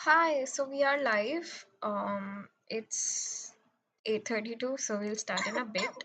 Hi, so we are live. It's 8:32, so we'll start in a bit.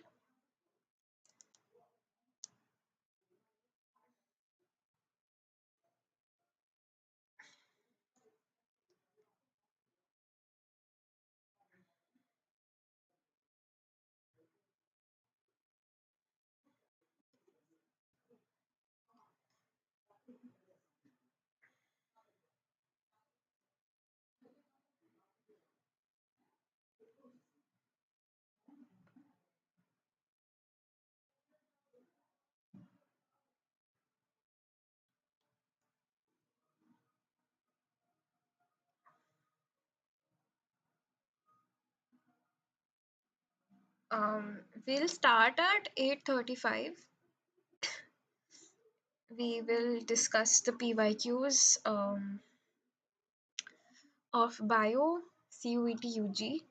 We'll start at 8:35. We will discuss the PYQs of Bio, CUET UG.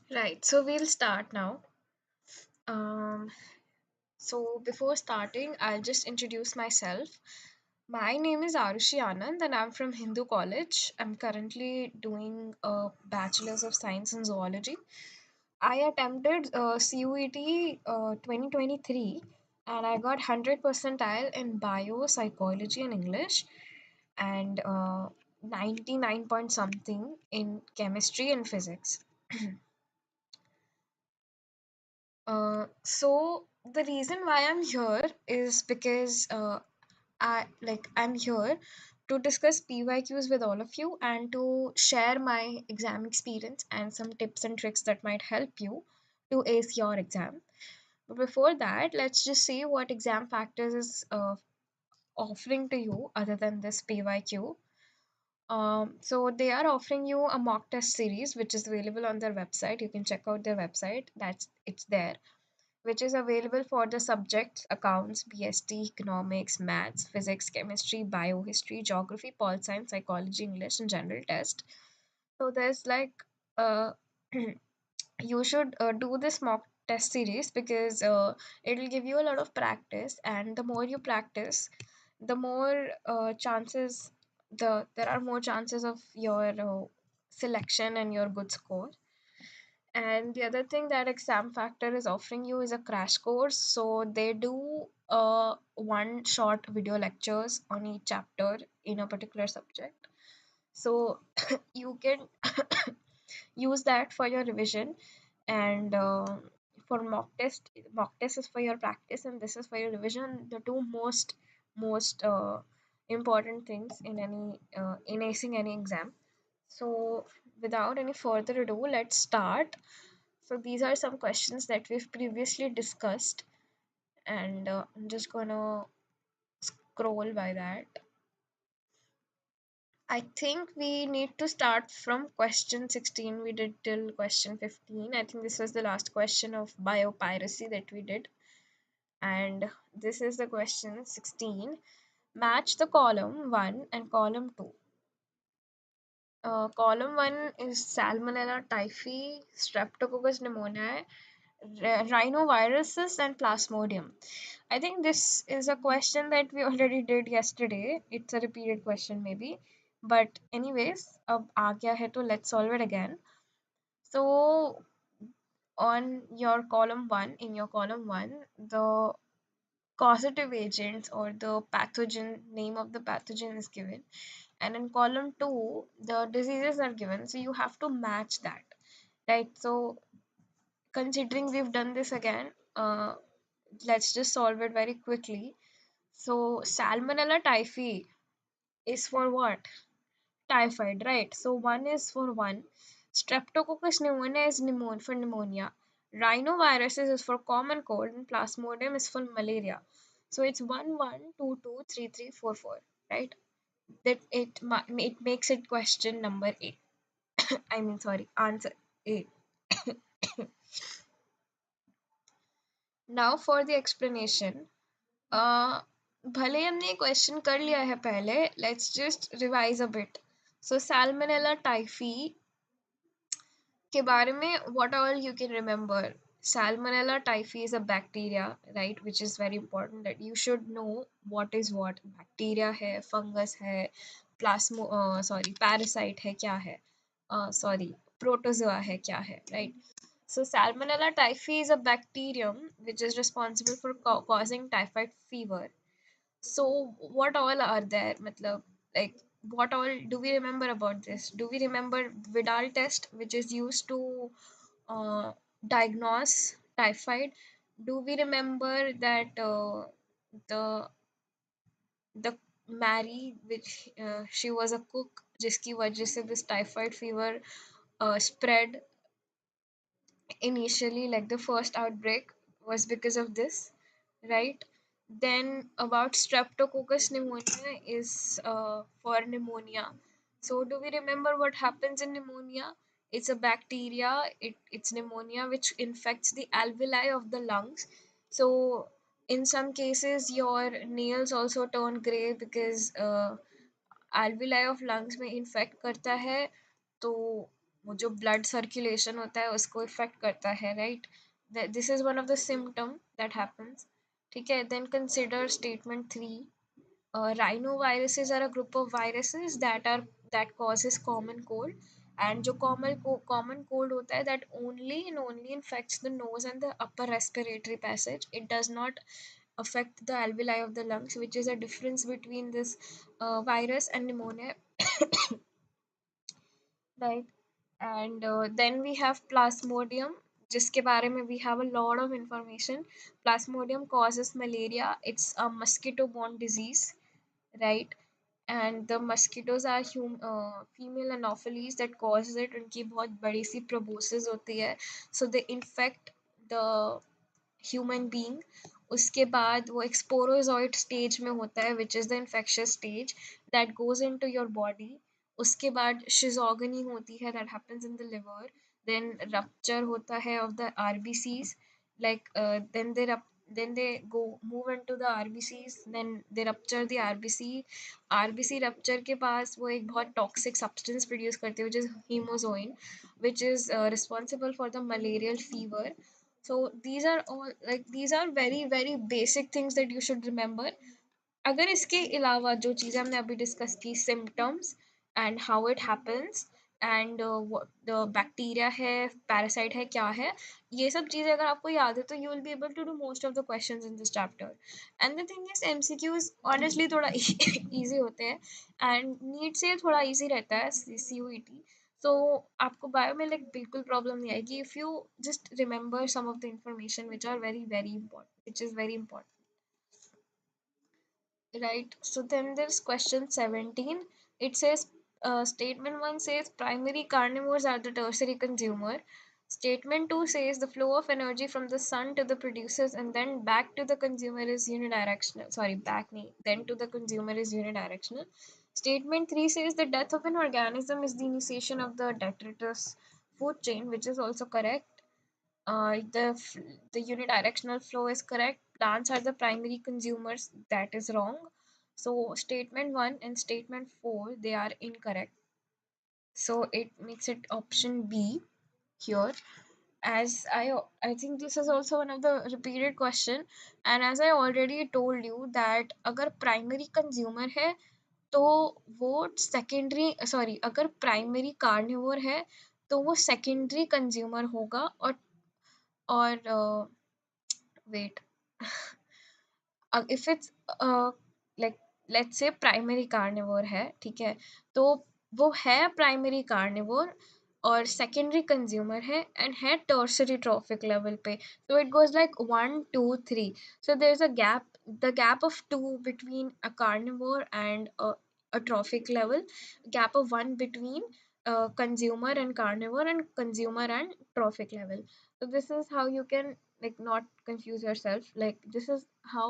Right, so we'll start now. Um, so before starting, I'll just introduce myself. My name is Aarushi Anand, and I'm from Hindu College. I'm currently doing a Bachelor's of Science in Zoology. I attempted CUET 2023 and I got 100 percentile in bio, psychology, and English, and 99 point something in chemistry and physics. So the reason why I'm here is because I'm here to discuss PYQs with all of you and to share my exam experience and some tips and tricks that might help you to ace your exam. But before that, let's just see what exam factors is offering to you other than this PYQ. So they are offering you a mock test series which is available on their website. You can check out their website. It's there, which is available for the subjects accounts, BST, economics, maths, physics, chemistry, biohistory, geography, pol science, psychology, English, and general test. So there's like uh, you should do this mock test series because it'll give you a lot of practice, and the more you practice, the more chances there are more chances of your selection and your good score. And the other thing that exam factor is offering you is a crash course. So they do one short video lectures on each chapter in a particular subject. So you can use that for your revision, and for mock test is for your practice and this is for your revision, the two most important things in any in acing any exam. So without any further ado, let's start. So these are some questions that we've previously discussed, and I'm just gonna scroll by that. I think we need to start from question 16. We did till question 15. I think this was the last question of biopiracy that we did. And this is the question 16. Match the column 1 and column 2. Column 1 is Salmonella typhi, Streptococcus pneumoniae, rhinoviruses, and Plasmodium. I think this is a question that we already did yesterday. It's a repeated question, maybe. But, anyways, अब आ गया है तो let's solve it again. So, on your column 1, in your column 1, the causative agents or the pathogen, name of the pathogen is given, and in column 2 the diseases are given, so you have to match that, right? So considering we've done this again, let's just solve it very quickly. So Salmonella typhi is for what? Typhoid, right? So one is for one. Streptococcus pneumoniae is for pneumonia. Rhinoviruses is for common cold, and Plasmodium is for malaria. So it's 1 1 2 2 3 3 4 4, right? That it makes it question number 8. I mean, sorry, answer 8. Now for the explanation. भले हमने question कर लिया है पहले, let's just revise a bit. So Salmonella typhi के बारे में what all you can remember. Salmonella typhi is a bacteria, right, which is very important that you should know what is what. Bacteria है, fungus है, parasite है, क्या है, protozoa है, क्या है, right? So Salmonella typhi is a bacterium which is responsible for causing typhoid fever. So what all are there? Matlab, like, what all do we remember about this? Do we remember Vidal test, which is used to uh, diagnose typhoid? Do we remember that the the Mary, which she was a cook, जिसकी वजह से this typhoid fever spread initially, like the first outbreak was because of this, right? Then about Streptococcus pneumonia is for pneumonia. So do we remember what happens in pneumonia? It's a bacteria, it's pneumonia which infects the alveoli of the lungs. So in some cases your nails also turn gray because alveoli of lungs में infect करता है, तो वो जो blood circulation होता है उसको affect करता है, right? This is one of the symptom that happens. ठीक है, then consider statement 3. Rhinoviruses are a group of viruses that causes common cold, and जो common cold होता है that only and only infects the nose and the upper respiratory passage. It does not affect the alveoli of the lungs, which is a difference between this virus and pneumonia, right? And then we have Plasmodium, जिसके बारे में we have a lot of information. Plasmodium causes malaria. It's a mosquito-borne disease, right? And the mosquitoes are female anopheles that causes it. उनकी बहुत बड़ी सी proboscis होती है, so they infect the human being. उसके बाद वो एक्सपोरोजॉइड स्टेज में होता है, which is the infectious stage that goes in to your body. उसके बाद शिजोगनी होती है that happens in the liver. Then rupture होता है of the RBCs, like then they go move into the RBCs, then they rupture the RBC rupture के पास वो एक बहुत toxic substance produce करते हैं, which is hemozoin, which is responsible for the malarial fever. So these are very very basic things that you should remember. अगर इसके अलावा जो चीज़ें हमने अभी डिस्कस की, symptoms and how it happens, and bacteria है, पैरासाइट है, क्या है, ये सब चीज़ें अगर आपको याद है तो you will be able to do most of the questions in this chapter. And the thing is MCQs honestly थोड़ा इजी होते हैं एंड नीट से थोड़ा इजी रहता है सीयूईटी. सो आपको बायो में लाइक बिल्कुल प्रॉब्लम नहीं आएगी if you just remember some of the information which are very very important, which is very important. Right. So then there's question 17. It says, statement 1 says primary carnivores are the tertiary consumer. Statement 2 says the flow of energy from the sun to the producers and then back to the consumer is unidirectional. Sorry, back me. Then to the consumer is unidirectional. Statement 3 says the death of an organism is the initiation of the detritus food chain, which is also correct. The unidirectional flow is correct. Plants are the primary consumers. That is wrong. So statement 1 and statement 4, they are incorrect. So it makes it option B here. As I think this is also one of the repeated question, and as I already told you that अगर primary consumer है तो वो secondary, sorry, अगर primary carnivore है तो वो secondary consumer होगा. और wait, if it's like let's say primary carnivore है, ठीक है, तो वो है प्राइमरी कार्निवोर और सेकेंडरी कंज्यूमर है एंड है टर्सरी ट्रॉफिक लेवल पे. so it goes like 1 2 3. so there's a gap, the gap of 2 between a carnivore and a trophic level, gap of 1 between consumer and carnivore and consumer and trophic level. so this is how you can like not confuse yourself, like this is how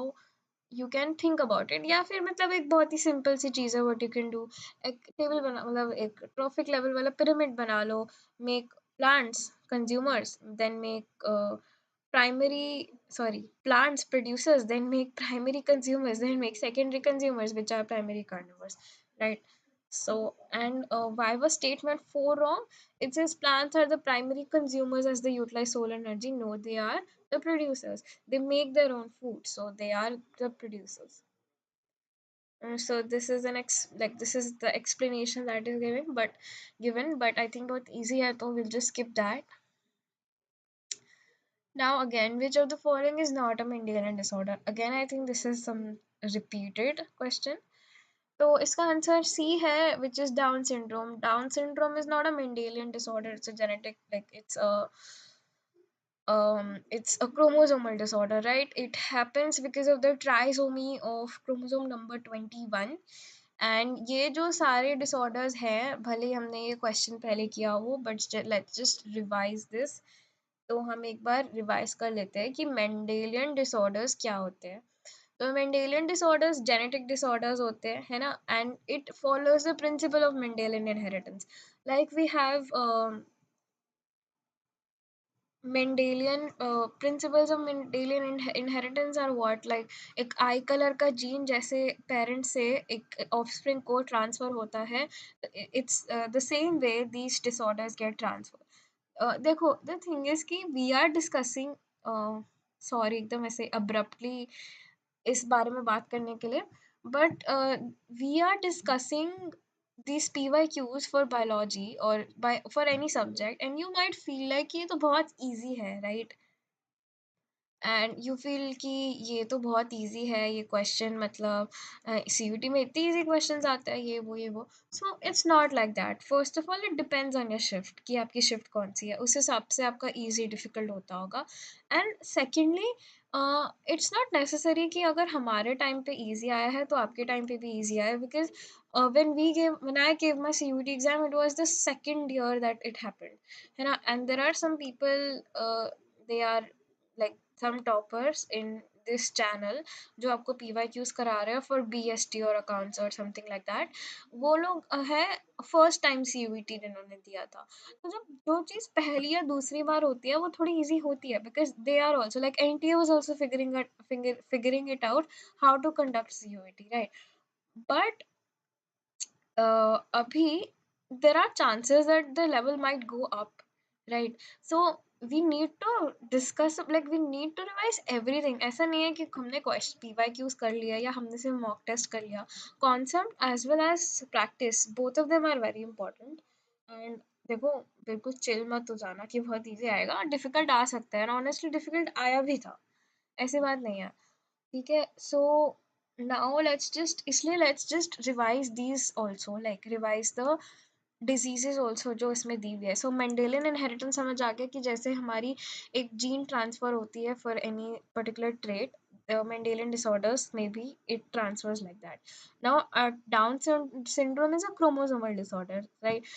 you can think about it. या फिर मतलब एक बहुत ही simple सी चीज़ है what you can do, एक table बना, मतलब एक ट्रॉफिक लेवल वाला पिरामिड बना लो. Make plants consumers, then make primary, sorry, plants producers, then make primary consumers, then make secondary consumers, which are primary carnivores, right? So and why was statement 4 wrong? It says plants are the primary consumers as they utilize solar energy. No, they are the producers. They make their own food, so they are the producers. So this is like this is the explanation that is given, but I think बहुत easy है, so we'll just skip that. Now again, which of the following is not a Mendelian disorder? Again, I think this is some repeated question. So इसका answer C है, which is Down syndrome. Down syndrome is not a Mendelian disorder. It's a genetic, like it's a chromosomal disorder, right? It happens because of the trisomy of chromosome number 21. And ये जो सारे disorders हैं, भले ही हमने ये question पहले किया हो, but let's just revise this. तो हम एक बार रिवाइज कर लेते हैं कि मेंडेलियन डिसऑर्डर्स क्या होते हैं. तो मेंडेलियन डिसऑर्डर्स जेनेटिक डिसऑर्डर्स होते हैं, है ना, and it follows the principle of Mendelian inheritance. Like we have Mendelian principles of Mendelian inheritance are what, like एक आई कलर का जीन जैसे पेरेंट से एक ऑफस्प्रिंग को ट्रांसफर होता है, it's the same way these disorders get transfer. देखो the thing is कि वी आर डिस्कसिंग, सॉरी एकदम ऐसे अब्रप्टली इस बारे में बात करने के लिए, but we are discussing these PYQs for biology or by for any subject, and you might feel like ये तो बहुत easy है, right? एंड यू फील कि ये तो बहुत इजी है ये क्वेश्चन, मतलब सीयूटी में इतने इजी क्वेश्चंस आते हैं, ये वो. So it's not like that. First of all it depends on your shift कि आपकी शिफ्ट कौन सी है, उस हिसाब से आपका इजी डिफ़िकल्ट होता होगा. And secondly it's not necessary कि अगर हमारे टाइम पे इजी आया है तो आपके टाइम पे भी इजी आया, because when I gave my CUT exam, it was the second year that it happened, है ना. And there are some people, they are like some toppers in this channel जो आपको PYQs करा रहे हैं for BST और accounts or something like that. वो लोग है फर्स्ट टाइम CUET जिन्होंने दिया था. तो जब जो चीज़ पहली या दूसरी बार होती है वो थोड़ी इजी होती है, because they are also like NTA was also figuring it out how to conduct CUET, right? But abhi there are chances that the level might go up, right? So we need to discuss, like we need to revise everything. ऐसा नहीं है कि हमने question PYQs कर लिया या हमने सिर्फ मॉक टेस्ट कर लिया. Concept as well as practice, both of them are very important. And देखो, बिल्कुल चिल मत हो जाना कि बहुत ईज़ी आएगा, डिफ़िकल्ट आ सकता है, और ऑनेस्टली डिफ़िकल्ट आया भी था, ऐसी बात नहीं है, ठीक है? So now let's just revise these also, like revise the diseases also जो इसमें दी हुई है। सो मेंडेलियन इनहेरिटेंस समझ आ गया कि जैसे हमारी एक जीन ट्रांसफर होती है for any particular trait, Mendelian disorders maybe it transfers like that. Now Down syndrome is a chromosomal disorder, right?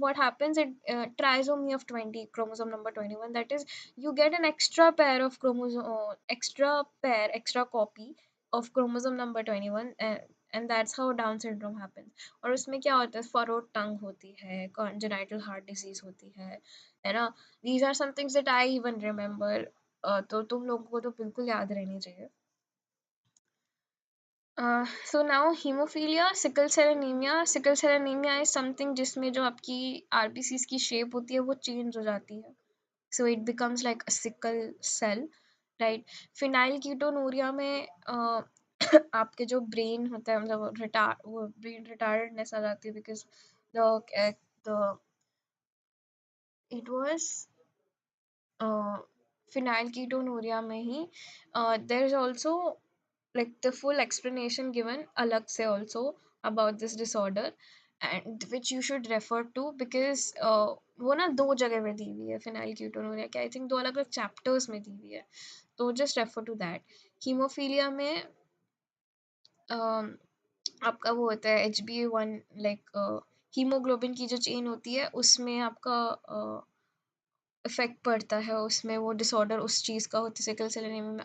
What happens at trisomy of 20, chromosome number 21, that is you get an extra pair of chromosome, extra copy of chromosome number 21, and that's how Down syndrome happens. और उसमें क्या होता है, furrowed टंग होती है, congenital heart disease होती है ना? These are some things that I even remember, तो तुम लोगों को तो बिल्कुल याद रहनी चाहिए। So now haemophilia, sickle cell anaemia is something जिसमें जो आपकी आरबीसीज की शेप होती है वो चेंज हो जाती है, so it becomes like a sickle cell, right? Phenylketonuria में आपके जो ब्रेन होता है, मतलब वो ब्रेन रिटार्डेडनेस आ जाती है, because the it was phenylketonuria में ही there is also like the full explanation given alag se also about this disorder, and which you should refer to because वो ना दो जगह में दी हुई है फिनाइल कीटोनूरिया की, आई थिंक दो अलग अलग चैप्टर्स में दी हुई है, तो just refer to that. Haemophilia में आपका वो होता है HbA1, लाइक हीमोग्लोबिन की जो चेन होती है उसमें आपका इफेक्ट पड़ता है, उसमें वो डिसऑर्डर उस चीज़ का होता है। सिकल सेल एनीमिया में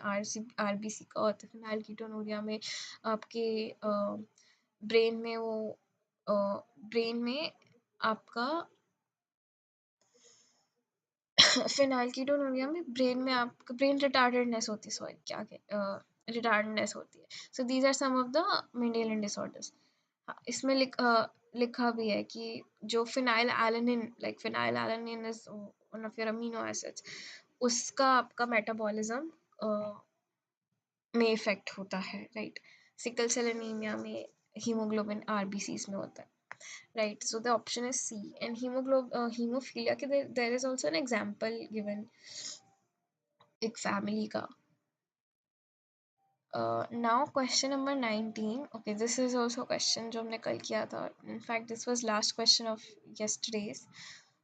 आरबीसी का होता है, फिनाइल कीटोनूरिया में आपके ब्रेन में वो ब्रेन में आपका फिनाइल कीटोनूरिया में ब्रेन में आपका ब्रेन रिटार्डेडनेस होती है, सॉरी क्या रिटार्डेडनेस होती है। So these are some of the Mendelian disorders. हाँ, इसमें लिखा भी है कि जो phenylalanine, like phenylalanine is one of your amino acids, उसका आपका मेटाबॉलिज्म में इफेक्ट होता है, राइट? सिकल सेल एनीमिया में हीमोग्लोबिन आरबीसीज में होता है, right? So the option is C. And hemophilia के there is also an example given एक family का। Now question number 19. Okay, this is also a question जो हमने कल किया था, in fact this was last question of yesterday's.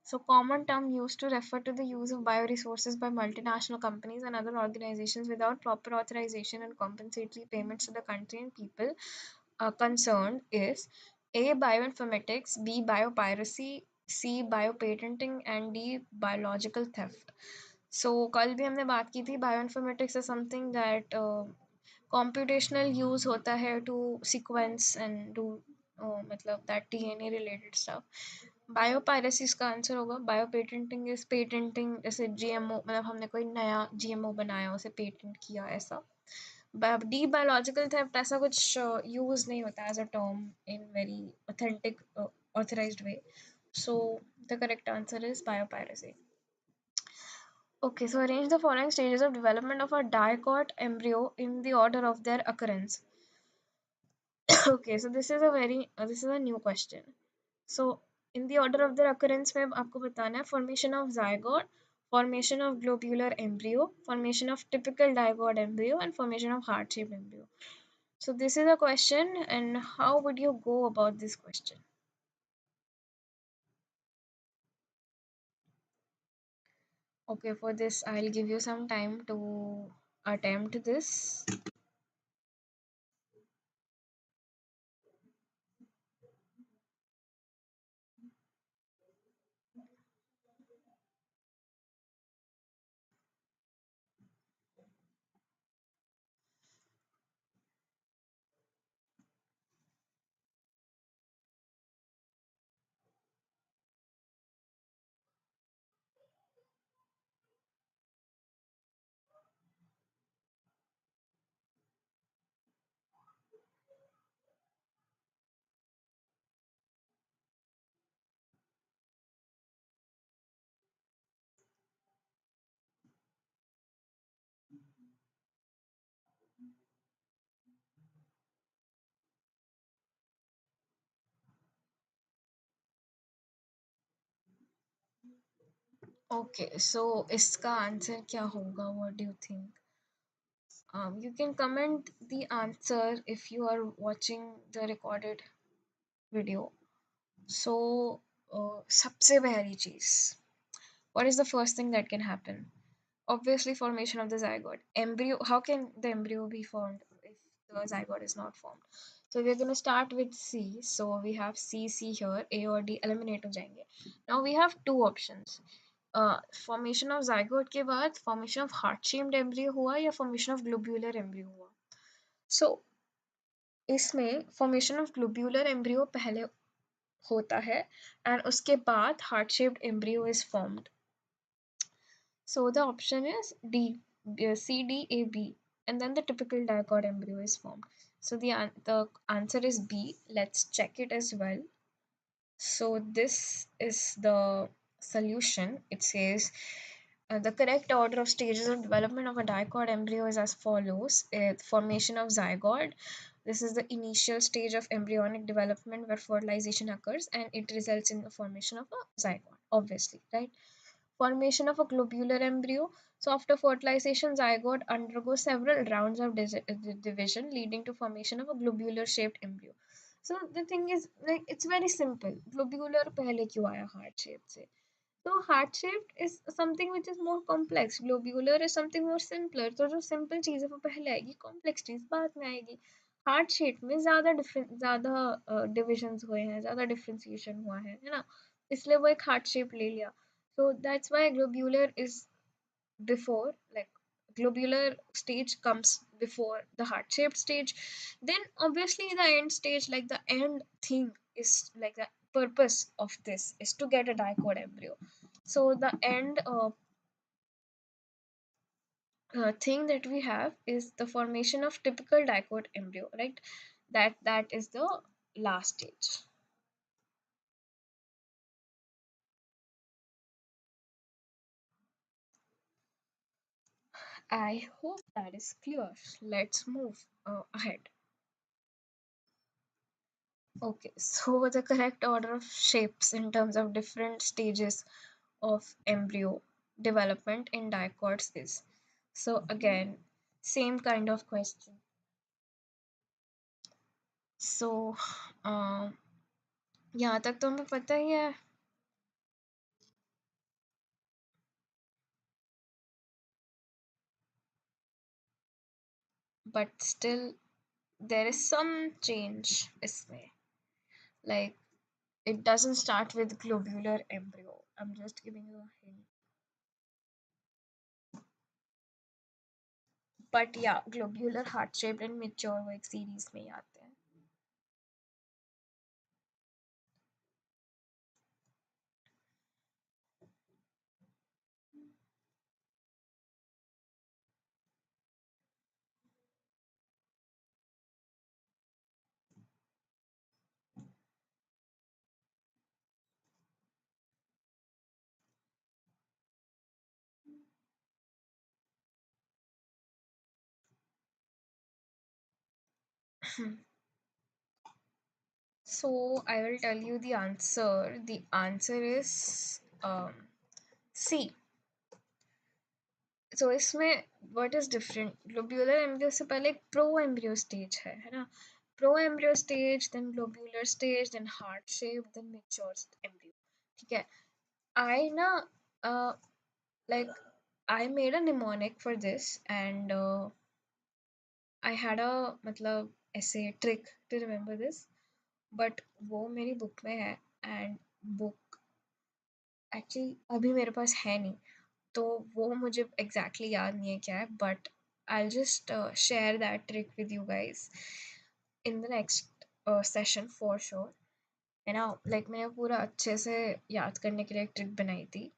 So common term used to refer to the use of bioresources by multinational companies and other organizations without proper authorization and compensatory payments to the country and people concerned is A. Bioinformatics, B. Biopiracy, C. Biopatenting, and D. Biological theft. So कल भी हमने बात की थी, bioinformatics is something that computational use होता है to sequence and do मतलब that DNA related stuff. Biopiracy इसका आंसर होगा। बायोपेटेंटिंग इज पेटेंटिंग, जैसे जीएमओ, मतलब हमने कोई नया जीएमओ बनाया, उसे पेटेंट किया, ऐसा। डी बायोलॉजिकल थेफ्ट, ऐसा कुछ यूज नहीं होता as a term in very authentic authorized way. So the correct answer is biopiracy. Okay, so arrange the following stages of development of a dicot embryo in the order of their occurrence. Okay, so this is a new question. So in the order of their occurrence में आपको बताना है formation of zygote, formation of globular embryo, formation of typical digote embryo, and formation of heart-shaped embryo. So this is a question, and how would you go about this question? Okay, for this I'll give you some time to attempt this. Okay, so इसका answer क्या होगा? What do you think? You can comment the answer if you are watching the recorded video. So, सबसे पहली चीज, what is the first thing that can happen? Obviously, formation of the zygote. Embryo. How can the embryo be formed if the zygote is not formed? So we're gonna start with C. So we have C here. A or D eliminate हो जाएंगे. Now we have two options. Formation of zygote के बाद formation of heart shaped embryo हुआ या formation of globular embryo हुआ. So इसमें formation of globular embryo पहले होता है and उसके बाद heart shaped embryo is formed. So the option is D, C, D, A, B, and then the typical dicot embryo is formed. So the answer is B. Let's check it as well. So this is the solution. It says the correct order of stages of development of a dicot embryo is as follows. Formation of zygote. This is the initial stage of embryonic development where fertilization occurs and it results in the formation of a zygote, obviously, right? Formation of a globular embryo. So after fertilization, zygote undergoes several rounds of division, leading to formation of a globular shaped embryo. So the thing is, like, it's very simple. Globular पहले क्यों आया heart shaped से? So heart shaped is something which is more complex. Globular is something more simpler. तो जो simple चीज़ है वो पहले आएगी, complex चीज़ बाद में आएगी. हार्ट शेप में ज़्यादा डिविजन्स हुए हैं, ज़्यादा डिफ्रेंसिएशन हुआ है ना, इसलिए वो एक हार्ट शेप ले लिया. So that's why globular is before, like, globular stage comes before the heart shaped stage. Then obviously the end stage, like the end thing, is like the purpose of this is to get a dicot embryo. So the end thing that we have is the formation of typical dicot embryo, right? That is the last stage. I hope that is clear. Let's move ahead. Okay, so the correct order of shapes in terms of different stages of embryo development in dicots is. So again, same kind of question. So यहाँ तक तो हमें पता ही है. But still there is some change इसमें. Like, it doesn't start with globular embryo. I'm just giving you a hint. But yeah, globular heart shaped and mature वो एक series में ही आते हैं. So I will tell you the answer. The answer is C. So इसमें what is different? Globular embryo से पहले एक pro embryo stage है ना? Pro embryo stage, then globular stage, then heart shape, then mature embryo. ठीक है? I ना like I made a mnemonic for this and I had a मतलब ऐसे trick to remember this, but वो मेरी book में है and book एक्चुअली अभी मेरे पास है नहीं, तो वो मुझे एग्जैक्टली याद नहीं है क्या है, but I just share that trick with you guys in the next session for sure. है ना, लाइक मैंने पूरा अच्छे से याद करने के लिए एक ट्रिक बनाई थी,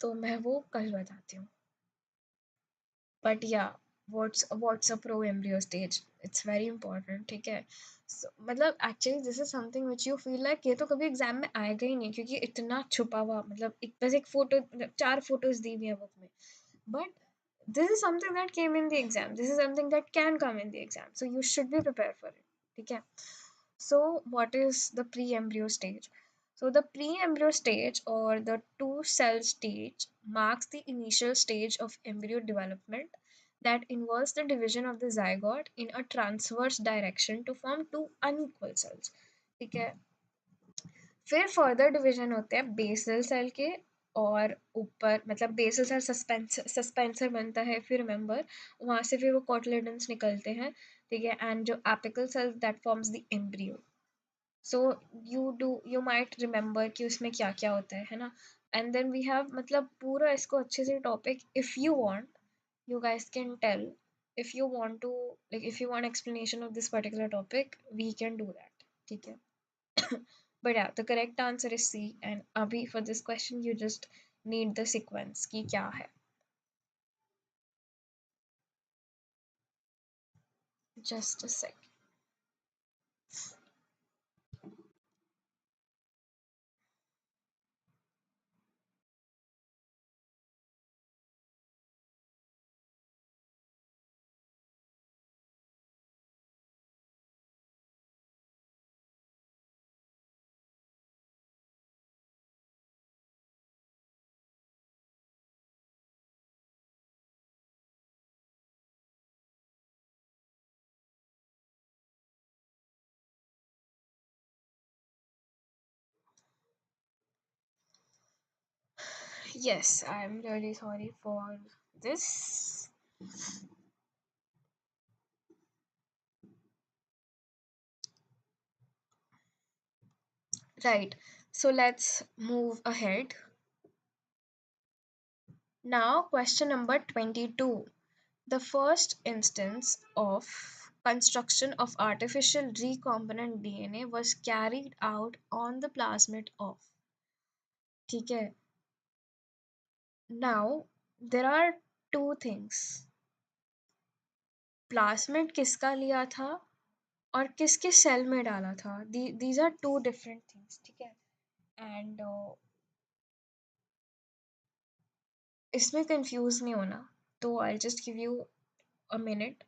तो मैं वो कल बताती हूँ. बट या what's a pro embryo stage, it's very important. ठीक है, मतलब actually this is something which you feel like ये तो कभी एग्जाम में आएगा ही नहीं, क्योंकि इतना छुपा हुआ, मतलब एक बस एक फोटो, चार फोटोज दी हुई है बुक में, but this is something that came in the exam, this is something that can come in the exam, so you should be prepared for it. ठीक है, so what is the pre-embryo stage? So the pre-embryo stage or the two-cell stage marks the initial stage of embryo development that involves the division of the zygote in a transverse direction to form two unequal cells. ठीक है. फिर further division होते हैं basal cell के, और ऊपर मतलब basal cell suspensor बनता है, इफ यू रिमेंबर. वहां से फिर वो कोटलेडन्स निकलते हैं. ठीक है. एंड जो apical cell that forms the embryo. So you might remember कि उसमें क्या क्या होता है ना. एंड देन वी हैव मतलब पूरा इसको अच्छे से topic, if you want you guys can tell, if you want to, like if you want explanation of this particular topic we can do that. ठीक है. But yeah, the correct answer is C. And Abhi, for this question, you just need the sequence. कि क्या है. Just a sec. Yes, I'm really sorry for this. Right. So let's move ahead. Now, question number 22. The first instance of construction of artificial recombinant DNA was carried out on the plasmid of. ठीक है. Now, there are two things. Plasmid किसका लिया था और किसके cell में डाला था. These are two different things. ठीक है. एंड इसमें कंफ्यूज नहीं होना. तो I just give you a minute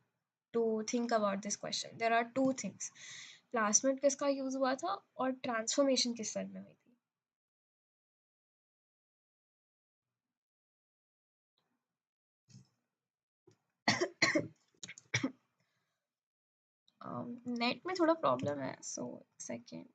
to think about this question. There are two things. Plasmid किसका यूज हुआ था और ट्रांसफॉर्मेशन किस सेल में हुई थी. नेट में थोड़ा प्रॉब्लम है, so second.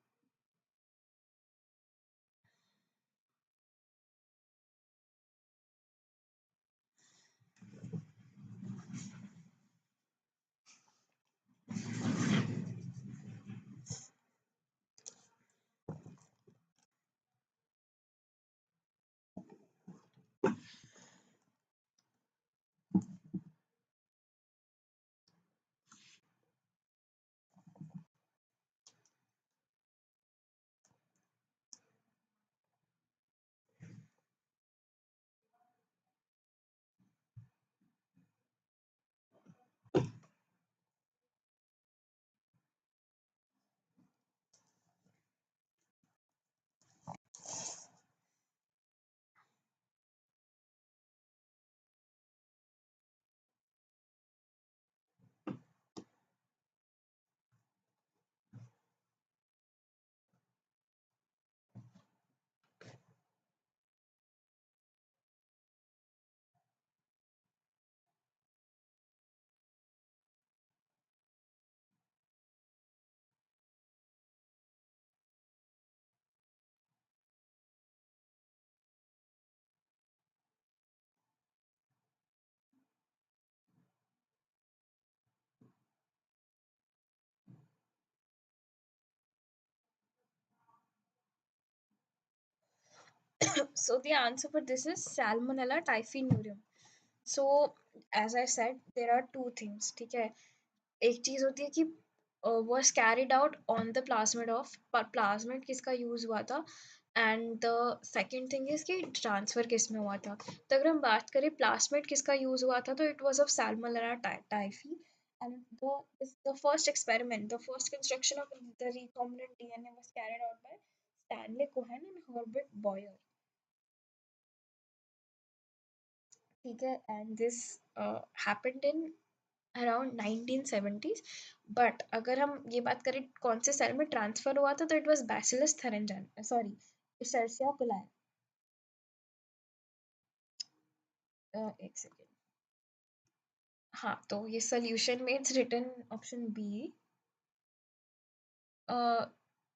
So the answer for this is Salmonella typhimurium. So as I said, there are two things. ठीक है. एक चीज होती है कि was carried out on the plasmid of, पर plasmid किसका यूज हुआ था. And the second thing is कि ट्रांसफर किस में हुआ था. तो अगर हम बात करें प्लास्मिड किसका यूज हुआ था, तो it was of Salmonella typhi. And the first experiment, the first construction of the recombinant DNA was carried out by Stanley Cohen and Herbert Boyer. ठीक है. And this happened in around 1970s। But अगर हम ये बात करें कौन से cell में ट्रांसफर हुआ था, तो it was bacillus thuringiensis, sorry, escherichia coli. एक सेकेंड। हाँ, तो ये सोल्यूशन में it's written option B.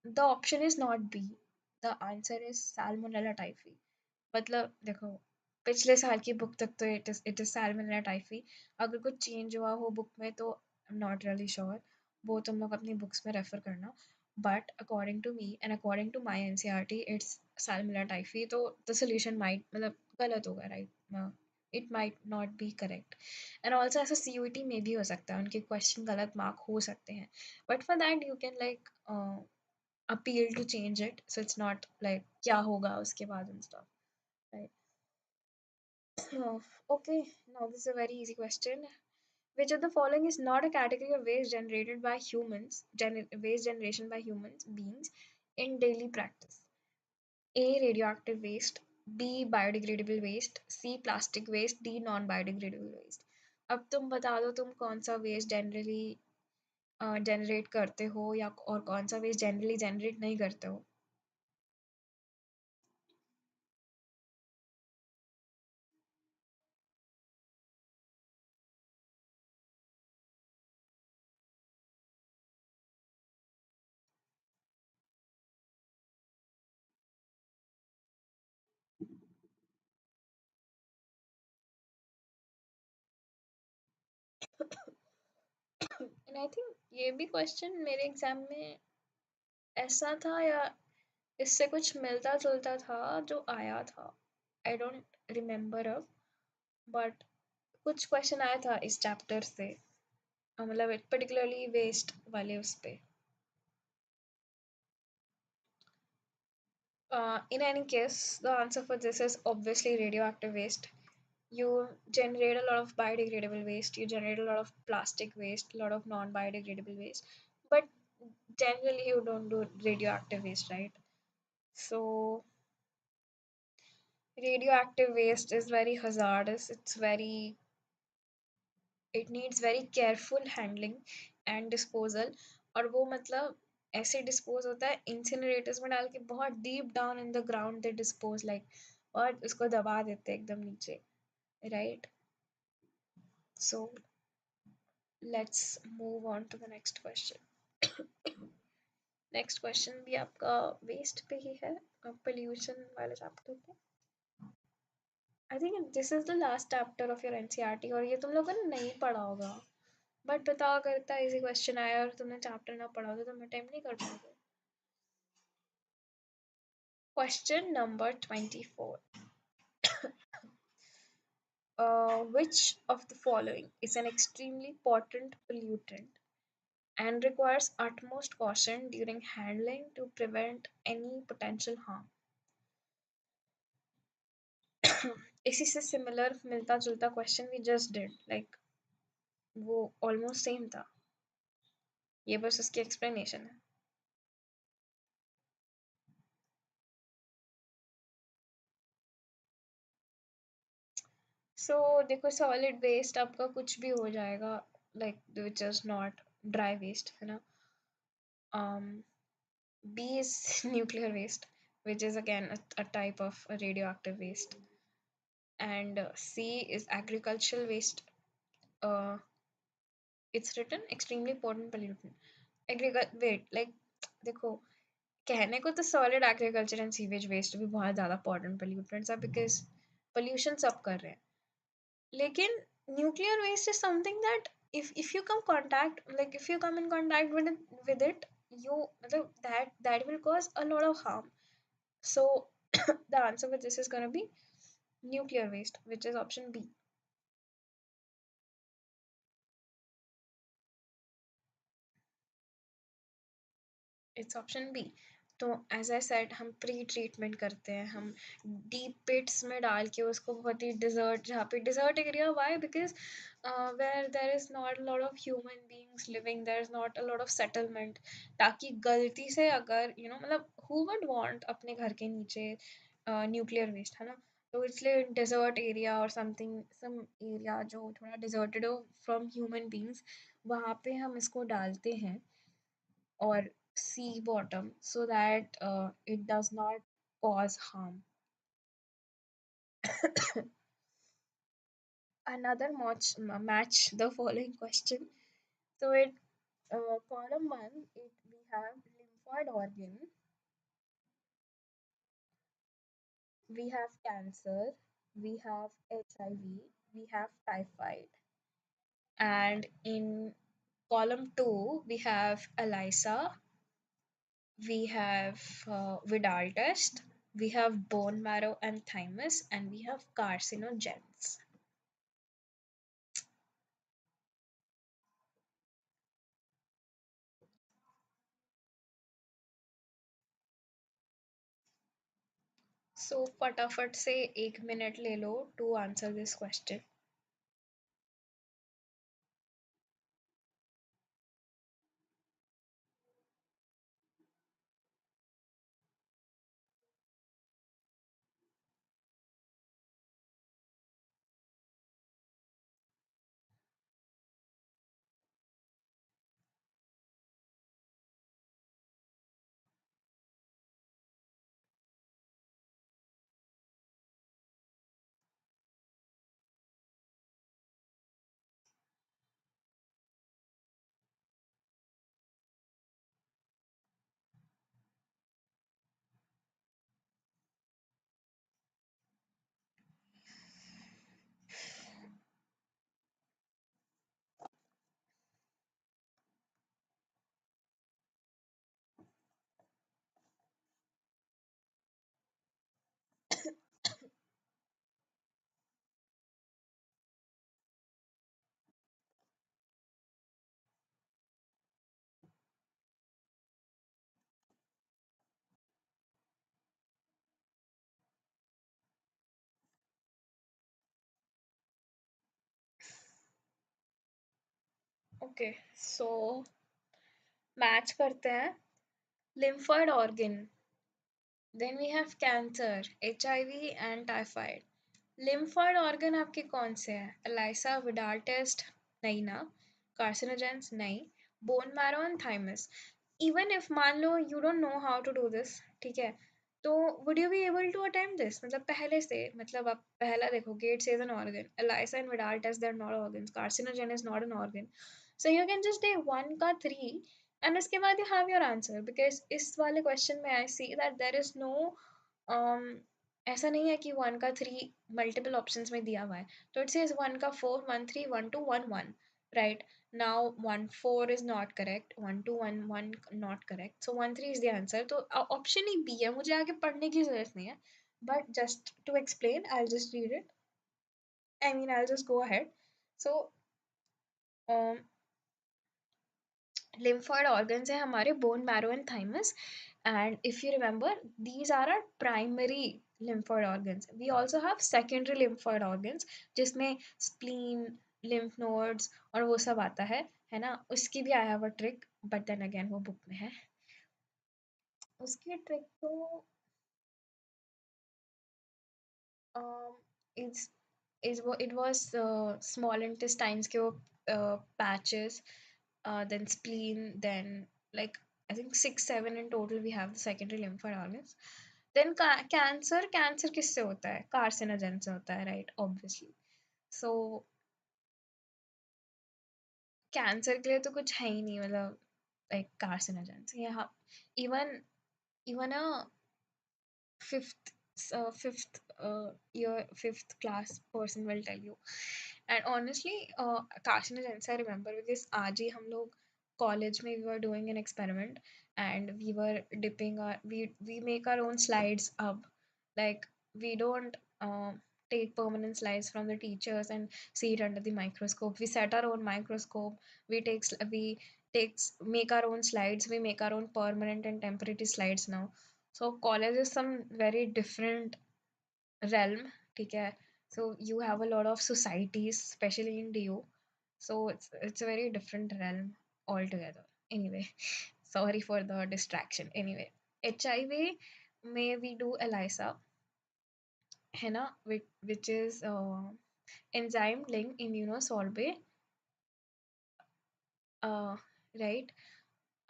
The option is not B, the answer is salmonella typhi. मतलब देखो, पिछले साल की बुक तक तो इट इज सैल्मोनेला टाइफी। अगर कुछ चेंज हुआ हो बुक में तो I am not really sure, वो तुम लोग अपनी बुक्स में रेफर करना। But according to me and according to my NCERT it's Salmonella typhi, तो द सोल्यूशन माइट मतलब गलत होगा, राइट? It might not be correct. And also ऐसा सीयूईटी में भी हो सकता है, उनके क्वेश्चन गलत मार्क हो सकते हैं, but for that you can like appeal to change it, so it's not like क्या होगा उसके बाद and stuff, right? Okay, now this is a very easy question. Which of the following is not a category of waste generated by humans, waste generation by humans beings in daily practice? A. Radioactive waste. B. Biodegradable waste. C. Plastic waste. D. Non-biodegradable waste. अब तुम बता दो तुम कौन सा waste generally generate करते हो या और कौन सा वेस्ट जनरली जनरेट नहीं करते हो। एंड आई थिंक ये भी क्वेश्चन मेरे एग्जाम में ऐसा था या इससे कुछ मिलता जुलता था जो आया था। आई डोंट रिमेम्बर अब, बट कुछ क्वेश्चन आया था इस चैप्टर से, मतलब पर्टिकुलरली वेस्ट वाले उस पे। In any case, the answer for this is obviously radioactive waste. You generate a lot of biodegradable waste, you generate a lot of plastic waste, a lot of non biodegradable waste, but generally you don't do radioactive waste, right? So, radioactive waste is very hazardous, it needs very careful handling and disposal। और वो मतलब ऐसे dispose होता है incinerators में डाल के, बहुत deep down in the ground they dispose like, और उसको दबा देते हैं एकदम नीचे, right? So let's move on to the next question. Next question भी आपका वेस्ट पे ही है, पोल्यूशन वाले चैप्टर पे। I think this is the last chapter of your NCERT, और ये तुम लोगों ने नहीं पढ़ा होगा। बट बताओ, अगर इतना इजी क्वेश्चन आया और तुमने चैप्टर ना पढ़ा हो तो तुम अटेम्प्ट नहीं कर पाओगे। Question number 24। Which of the following is an extremely potent pollutant and requires utmost caution during handling to prevent any potential harm? इसी से सिमिलर मिलता जुलता question we just did, like वो ऑलमोस्ट सेम था, ये बस उसकी एक्सप्लेनेशन है। सो देखो, सॉलिड वेस्ट आपका कुछ भी हो जाएगा, like which is not dry waste, है ना? B is nuclear waste, which is again a type of a radioactive waste. And C is agricultural waste. Uh, it's written extremely potent pollutant. Wait, like देखो, कहने को तो solid agriculture and sewage waste भी बहुत ज़्यादा potent pollutants है, because pollution सब कर रहे हैं। लेकिन nuclear waste is something that if you come contact, like if you come in contact with it, you मतलब that will cause a lot of harm. So the answer for this is going to be nuclear waste, which is option B. It's option B. तो as I said, हम pre treatment करते हैं, हम deep पिट्स में डाल के उसको, बहुत ही डिजर्ट, जहाँ पे desert area, why because where there is not a lot of human beings living, there is not a lot of settlement, ताकि गलती से अगर मतलब हु वुड वांट अपने घर के नीचे न्यूक्लियर वेस्ट, है ना? तो इसलिए desert area or something, some area जो थोड़ा deserted हो from human beings, वहाँ पे हम इसको डालते हैं, or sea bottom, so that it does not cause harm. Another match the following question. So it column one, we have lymphoid organ, we have cancer, we have HIV, we have typhoid, and in column two we have ELISA, we have Vidal test, we have bone marrow and thymus, and we have carcinogens. So फटाफट से 1 minute ले लो to answer this question. Okay, so match करते हैं. Lymphoid organ, then we have cancer, HIV and typhoid. Lymphoid organ आपके कौन से हैं? ELISA, Vidal test नहीं ना, carcinogens नहीं, bone marrow and thymus. Even if मान लो you don't know how to do this, ठीक है, तो would you be able to attempt this? मतलब पहले से, मतलब आप पहला देखो, gate says an organ, ELISA and Vidal test they're not organs, carcinogen is not an organ, so you can just take 1 का 3 and उसके बाद you have your answer, because इस वाले question में I see that there is no um, ऐसा नहीं है कि 1 का 3 मल्टीपल ऑप्शंस में दिया हुआ है, तो इट सेज 1 का 4, 1 3, 1 2, 1 1, right? Now 1 4 is not correct, 1 2 1 1 not correct, so 1 3 is the answer. तो ऑप्शन ही बी है, मुझे आगे पढ़ने की जरूरत नहीं है, but just to explain I'll just read it. I mean I'll just go ahead. So um, lymphoid organs है हमारे bone marrow and thymus, and if you remember these are our primary lymphoid organs. We also have secondary lymphoid organs जिसमें spleen, lymph nodes और वो सब आता है ना, उसकी भी I have a trick, but then again वो book में है. उसकी trick तो um, it's it was small intestines के वो patches, then spleen, then like I think 6 7 in total we have the secondary lymphoid organs. Then cancer किससे होता है? Carcinogen से होता है, right? Obviously. So कैंसर के लिए तो कुछ है ही नहीं, मतलब like carcinogens. Yeah, even a fifth year fifth class person will tell you. And honestly carcinogens I remember because आज ही हम लोग college में we were doing an experiment, and we were dipping our we make our own slides up, like we don't take permanent slides from the teachers and see it under the microscope. We set our own microscope, we takes make our own slides, we make our own permanent and temporary slides now. So college is some very different realm, ठीक है? So you have a lot of societies, especially in DU. So it's a very different realm altogether. Anyway, sorry for the distraction. Anyway, HIV may we do ELISA, है ना, which is enzyme linked immunosorbate, uh, right,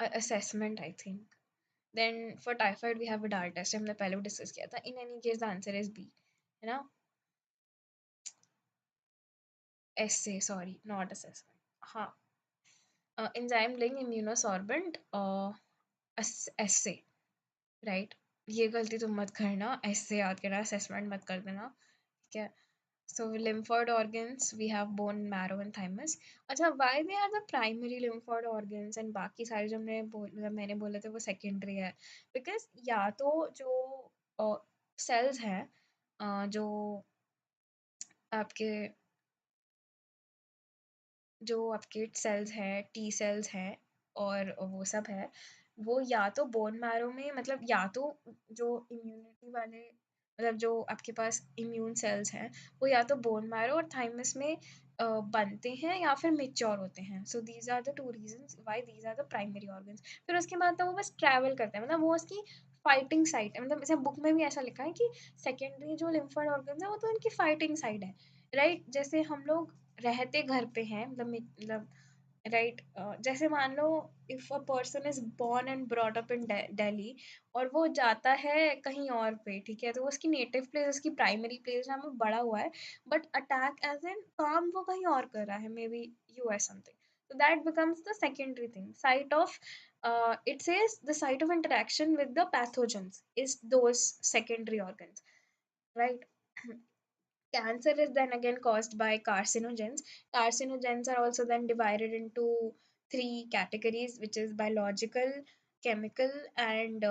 assessment I think. Then for typhoid we have a DAR test, हमने पहले भी discuss किया था. In any case the answer is B, है ना. Essay, sorry, not assessment. हाँ, enzyme linked immunosorbent essay, right. ये गलती तुम मत करना, ऐसे याद करना, असेसमेंट मत कर देना, ठीक है. सो lymphoid organs we have bone marrow and thymus. अच्छा, why they are the primary lymphoid organs and बाकी सारे जो मतलब मैंने बोले थे वो secondary है. Because या तो जो cells हैं, जो आपके सेल्स हैं, टी सेल्स हैं और वो सब है, वो या तो बोन मैरो में, मतलब या तो जो इम्यूनिटी वाले, मतलब जो आपके पास इम्यून सेल्स हैं, वो या तो बोन मैरो और थाइमस में बनते हैं या फिर मेच्योर होते हैं. So these are the two reasons why these are the primary organs. फिर उसके बाद तो वो बस ट्रैवल करते हैं, मतलब वो उसकी फाइटिंग साइट है. मतलब जैसे बुक में भी ऐसा लिखा है कि सेकेंडरी जो लिम्फोइड ऑर्गन्स है वो तो उनकी फाइटिंग साइड है, राइट. जैसे हम लोग रहते घर पे हैं, मतलब राइट, जैसे मान लो if a person is born and brought up in Delhi और वो जाता है कहीं और पे, ठीक है, तो वो उसकी नेटिव प्लेस, उसकी प्राइमरी प्लेस जहाँ में बड़ा हुआ है, बट अटैक एज एन काम वो कहीं और कर रहा है, may be US something. So that becomes the secondary thing. Site of it says the site of interaction with the pathogens is those secondary organs, right? Cancer is then again caused by carcinogens. Carcinogens are also then divided into three categories, which is biological, chemical, and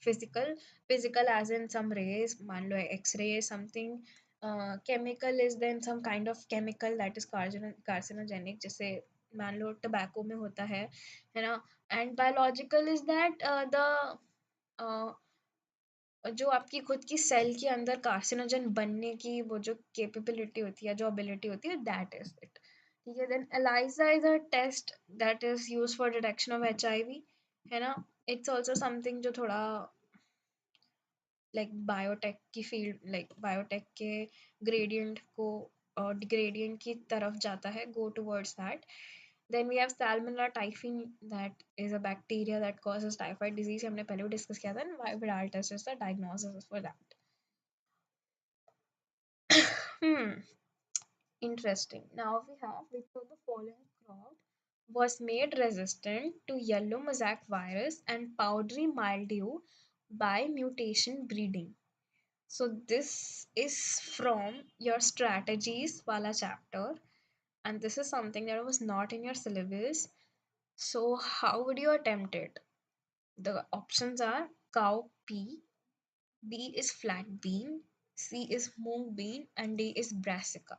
physical. Physical, as in some rays, मान लो X-ray, something. Chemical is then some kind of chemical that is carcinogenic, जैसे मान लो tobacco में होता है ना. And biological is that uh, जो आपकी खुद की सेल के अंदर कार्सिनोजन बनने की वो जो कैपेबिलिटी होती है, जो एबिलिटी होती है, दैट इज इट, ठीक है. Then ELISA is a test that is used for detection of HIV, है ना. इट्स आल्सो समथिंग जो थोड़ा लाइक बायोटेक की फील्ड, लाइक बायोटेक के ग्रेडियंट को ग्रेडियंट की तरफ जाता है, go towards that. Then we have Salmonella typhi, that is a bacteria that causes typhoid disease. हमने पहले भी डिस्कस किया था, and viral test is the diagnosis for that. Hmm, interesting. Now we have which of the following crop was made resistant to yellow mosaic virus and powdery mildew by mutation breeding. So this is from your strategies wala chapter, and this is something that was not in your syllabus. So how would you attempt it? The options are cowpea, B is flat bean, C is mung bean, and D is brassica.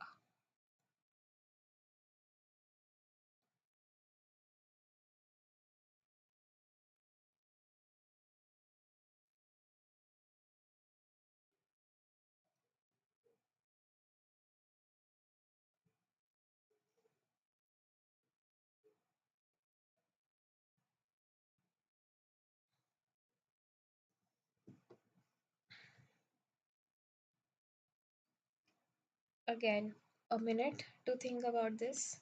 Again, a minute to think about this.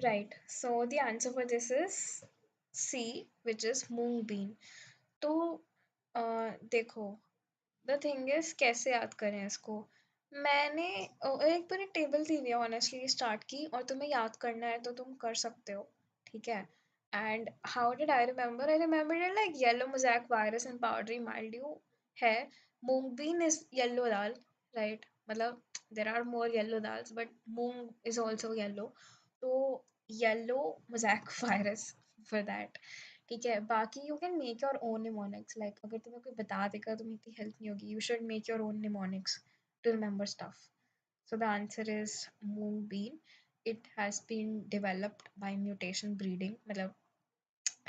Right. So the answer for this is C, which is moong bean. तो देखो, the thing is कैसे याद करें इसको। मैंने एक पूरी table दी हुई है ऑनेस्टली स्टार्ट की, और तुम्हें याद करना है तो तुम कर सकते हो, ठीक है। And how did I remember it like yellow mosaic virus and powdery mildew है। Moong bean is yellow dal, right? मतलब there are more yellow dals but moong is also yellow. तो yellow mosaic virus for that, ठीक है। बाकी you can make your own mnemonics, like अगर तुम्हें कोई बता देगा तुम्हें इतनी हेल्प नहीं होगी, you should make your own mnemonics to remember stuff. So the answer is moong bean. It has been developed by mutation breeding, मतलब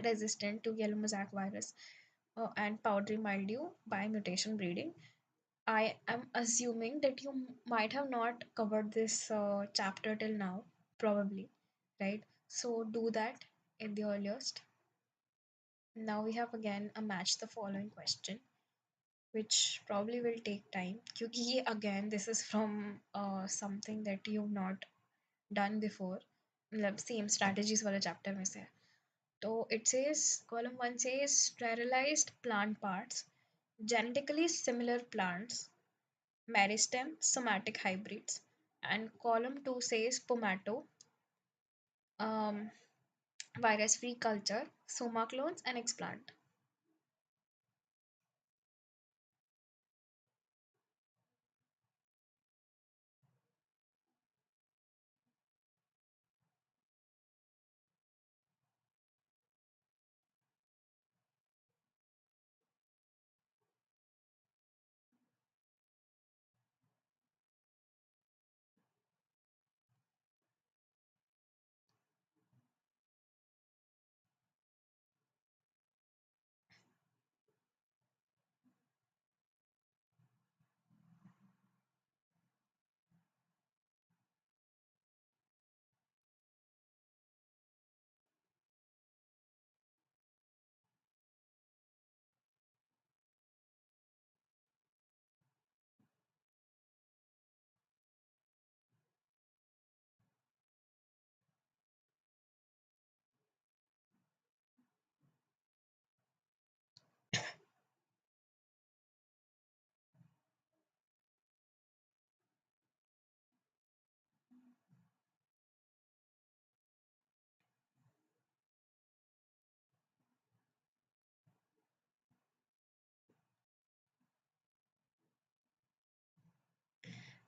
resistant to yellow mosaic virus and powdery mildew by mutation breeding. I am assuming that you might have not covered this chapter till now, probably, right? So do that at the earliest. Now we have again a match the following question, which probably will take time. क्योंकि ये again this is from something that you've not done before, मतलब same strategies वाले chapter में से है। तो it says column 1 says sterilized plant parts, genetically similar plants, meristem, somatic hybrids, and column 2 says pomato, um, virus free culture, soma clones, and explant.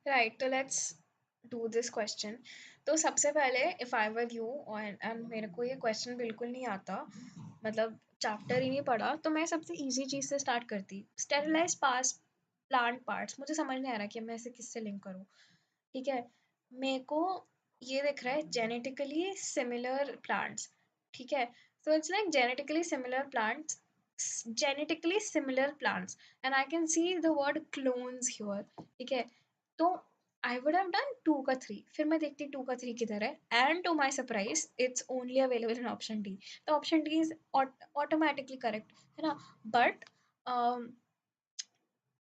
Right, so let's do this question. तो सबसे पहले if I were you and मेरे को ये question बिल्कुल नहीं आता, मतलब चैप्टर ही नहीं पढ़ा, तो मैं सबसे इजी चीज़ से स्टार्ट करती। स्टेरिलाइज पास प्लांट पार्ट्स मुझे समझ नहीं आ रहा कि मैं इसे किससे लिंक करूँ, ठीक है। मेरे को ये दिख रहा है जेनेटिकली सिमिलर प्लांट्स, ठीक है। So it's like genetically similar plants and I can see the word clones here, ठीक है। तो आई वुड हैव डन 2 का 3, फिर मैं देखती 2 का 3 किधर है, and to my surprise it's only available in option D. तो option D is automatically correct, है ना। बट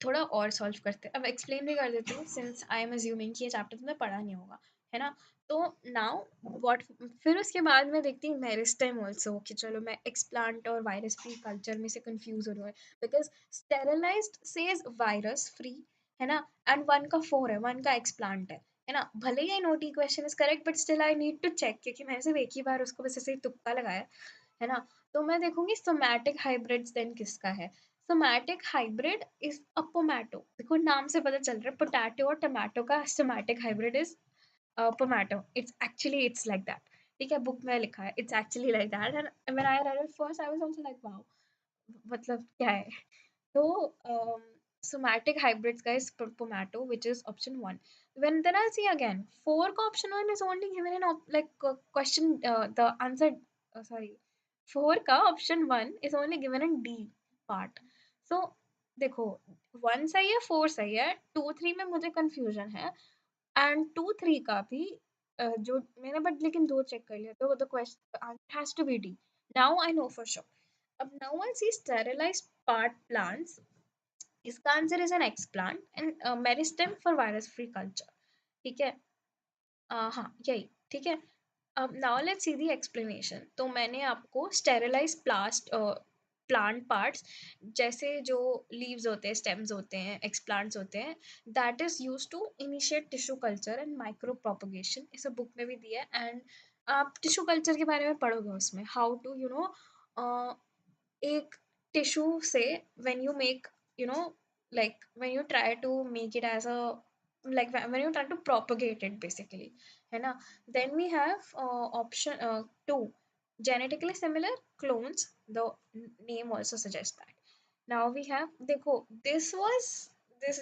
थोड़ा और सॉल्व करते हैं, अब एक्सप्लेन भी कर देती हूँ सिंस आई एम अज्यूमिंग कि ये चैप्टर तुमने पढ़ा नहीं होगा, है ना। तो नाउ व्हाट, फिर उसके बाद मैं देखती हूँ मेरिस्टेम ऑल्सो, कि चलो मैं एक्सप्लांट और वायरस फ्री कल्चर में से कंफ्यूज हो रही हूँ, because sterilised says virus free, है ना, एंड 1 का 4 है, 1 का एक्सप्लांट है ना। भले ही I note E question is correct but still I need to check, क्योंकि मैंने सिर्फ एक ही बार उसको बस ऐसे ही तुक्का लगाया, है ना। तो मैं देखूंगी सोमैटिक हाइब्रिड्स देन किसका है। Somatic hybrid is a pomato, देखो नाम से पता चल रहा है पोटैटो और टमाटो का somatic hybrid is pomato. It's like that, ठीक है, बुक में लिखा है it's actually like that, and when I read it first I was also like wow, मतलब क्या है। तो somatic hybrids guys pomato, which is option 1. When then I'll see again 4 का option 1 is only given in question the answer, sorry, 4 का option 1 is only given in D part. So देखो 1 सही है 4 सही है, 2 3 में मुझे confusion है, एंड 2 3 का भी जो मैंने बट लेकिन 2 चेक कर लिया, तो the question answer has to be D. Now I know for sure. अब now I see sterilized part plants. इसका answer is an explant and meristem for virus free culture. ठीक है. हाँ यही. ठीक है. अब now let's see the explanation. तो मैंने आपको स्टेरिलाइज प्लांट पार्ट्स, जैसे जो लीव्स होते हैं, स्टेम्स होते हैं, एक्सप्लांट्स होते हैं, that is use to initiate tissue culture and micro propagation. इसे बुक में भी दिया है एंड आप टिश्यू कल्चर के बारे में पढ़ोगे उसमें, हाउ टू एक टिश्यू से when you make, you know like when you try to make it as a, like when you try to propagate it basically, है ना. Then we have option 2, genetically similar clones. The name also suggests that. Now we have, देखो, this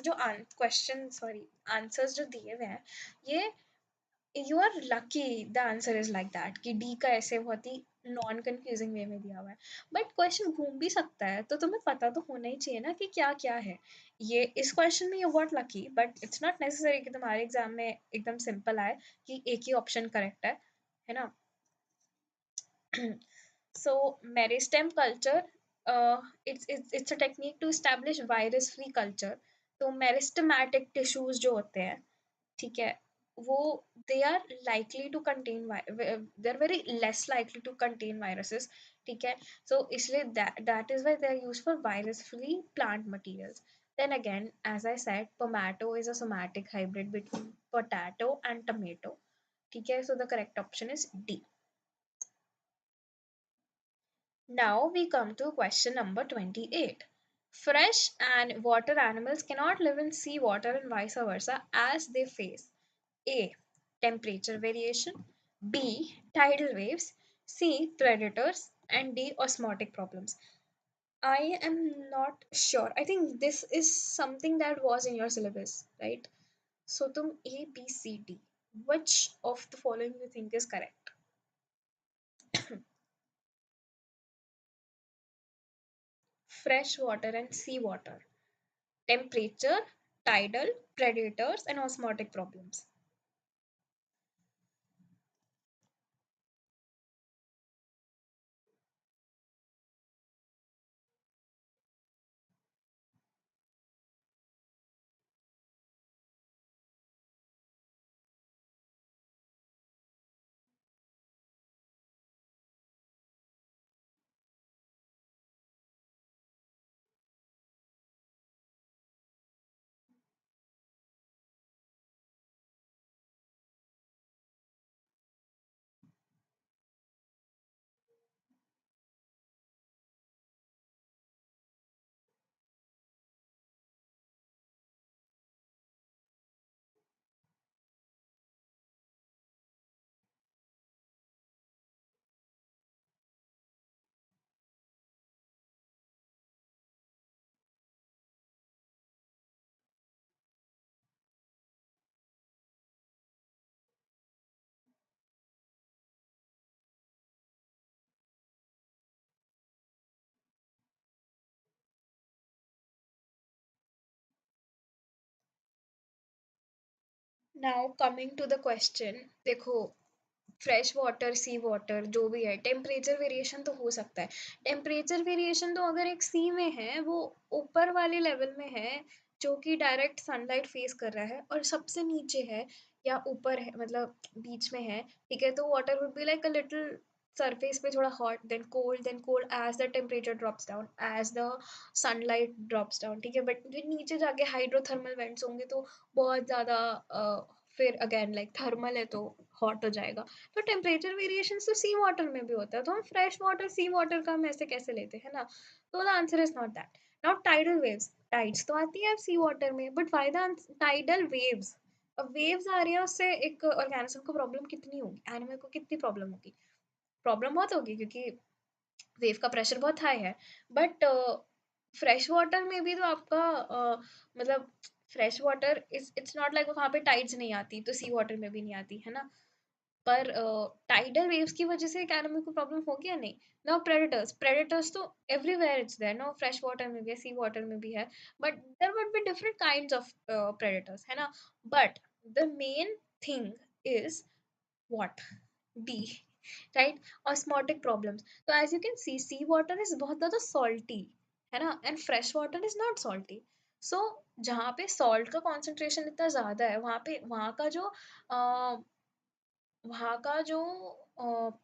जो question, sorry, answers जो दिए हुए हैं, ये you are lucky the answer is like that कि डी का ऐसे बहुत ही नॉन कंफ्यूजिंग वे में दिया हुआ है. बट क्वेश्चन घूम भी सकता है, तो तुम्हें पता तो होना ही चाहिए ना कि क्या क्या है. ये इस क्वेश्चन में you got lucky, but it's not necessary कि तुम्हारे एग्जाम में एकदम सिंपल आए कि एक ही ऑप्शन करेक्ट है ना. So meristem culture, it's a technique to establish virus free culture. तो मेरिस्टेमेटिक टिश्यूज जो होते हैं, ठीक है, वो they are likely to contain, they are very less likely to contain viruses. ठीक है. सो इसलिए that is why they are use for virus free plant materials. Then again, as I said, tomato is a somatic hybrid between potato and tomato. ठीक है. So the correct option is D. Now we come to question number 28. Fresh and water animals cannot live in sea water and vice versa as they face A. Temperature variation, B. Tidal waves, C. Predators, and D. Osmotic problems. I am not sure. I think this is something that was in your syllabus, right? So, tum A, B, C, D. Which of the following you think is correct? Fresh water and sea water. Temperature, tidal, predators, and osmotic problems. Now coming to the question, देखो, fresh water, सी water, जो भी है, temperature variation तो हो सकता है. Temperature variation तो अगर एक सी में है, वो ऊपर वाले लेवल में है जो कि डायरेक्ट सनलाइट फेस कर रहा है, और सबसे नीचे है या ऊपर है, मतलब बीच में है. ठीक है. तो water would be like a little surface पे थोड़ा hot, then cold as the temperature drops down, as the sunlight drops down. ठीक है. बट नीचे जाके हाइड्रोथर्मल वेंट्स होंगे तो बहुत ज़्यादा, फिर अगेन लाइक थर्मल है तो हॉट हो जाएगा. तो टेम्परेचर वेरिएशन तो सी वाटर में भी होता है, तो हम फ्रेश वाटर सी वाटर का हम ऐसे कैसे लेते हैं ना. तो the answer is not that. Not tidal waves, tides तो आती है सी वाटर में, but why the tidal waves. अब वेव्स आ रही है, उससे एक ऑर्गेनिज्म को प्रॉब्लम कितनी होगी, एनिमल को कितनी प्रॉब्लम होगी. प्रॉब्लम बहुत होगी क्योंकि वेव का प्रेशर बहुत हाई है. बट फ्रेश वाटर में भी तो आपका, मतलब fresh water is, it's not like वहाँ पे टाइड्स नहीं आती तो सी वाटर में भी नहीं आती है ना. पर टाइडल वेव्स की वजह से एक एनिमल को प्रॉब्लम होगी या नहीं. नाउ प्रेडेटर्स, प्रेडेटर्स तो everywhere it's there, no, fresh water में भी है, सी वाटर में भी है, but there would be different kinds of predators, है ना. But the main thing is what, D. Right. Osmotic problems. तो as you can see, sea water is बहुत ज़्यादा सॉल्टी, है ना, and fresh water is not salty. So जहाँ पे salt का कॉन्सेंट्रेशन इतना ज़्यादा है, वहाँ पे वहाँ का जो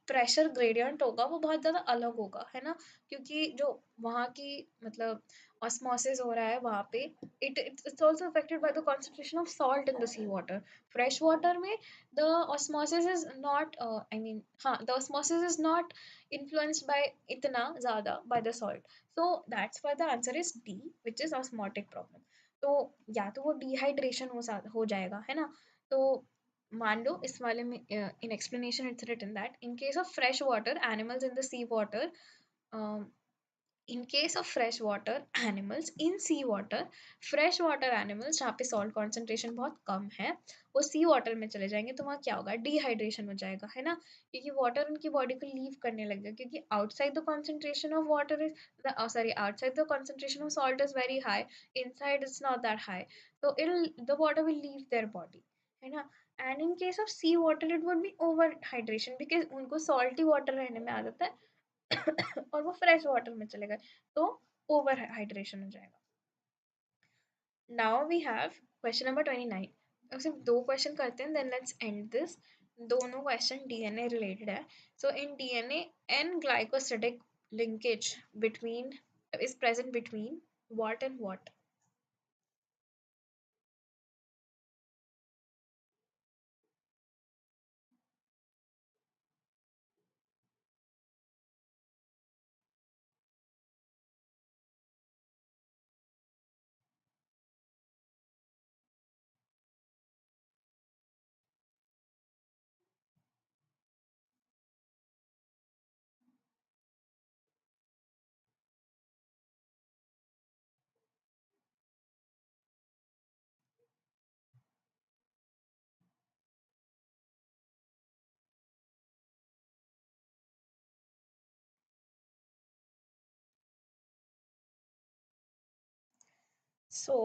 प्रेशर ग्रेडियंट होगा वो बहुत ज़्यादा अलग होगा, है ना, क्योंकि जो वहाँ की मतलब ऑस्मोसिस हो रहा है वहाँ पे, it's also affected by the concentration of salt in the sea water. Fresh water में the osmosis is not, I mean, हाँ, the osmosis is not influenced by इतना ज़्यादा by the salt. So that's why the answer is D, which is osmotic problem. तो या तो वो dehydration हो जाएगा, है ना. तो मान लो इस वाले में, in explanation it's written that in case of fresh water animals in the sea water, in case of fresh water animals in sea water, fresh water animals जहाँ पे सॉल्ट कॉन्सेंट्रेशन बहुत कम है, वो सी वाटर में चले जाएंगे, तो वहाँ क्या होगा, डिहाइड्रेशन हो जाएगा, है ना, क्योंकि वाटर उनकी बॉडी को लीव करने लगेगा, क्योंकि outside the concentration of water is, sorry, outside the concentration of salt is very high, inside it's not that high, तो it the water will leave their body, है ना. And in case of sea water it would be over hydration, because उनको salty water रहने में आदत है और वो फ्रेश वाटर में चले गए, तो ओवर हाइड्रेशन हो जाएगा. Now we have question number 29. अब सिर्फ दो क्वेश्चन करते हैं, देन लेट्स एंड दिस. दोनों क्वेश्चन डीएनए रिलेटेड है. So in DNA, N glycosidic linkage between is present between what and what? So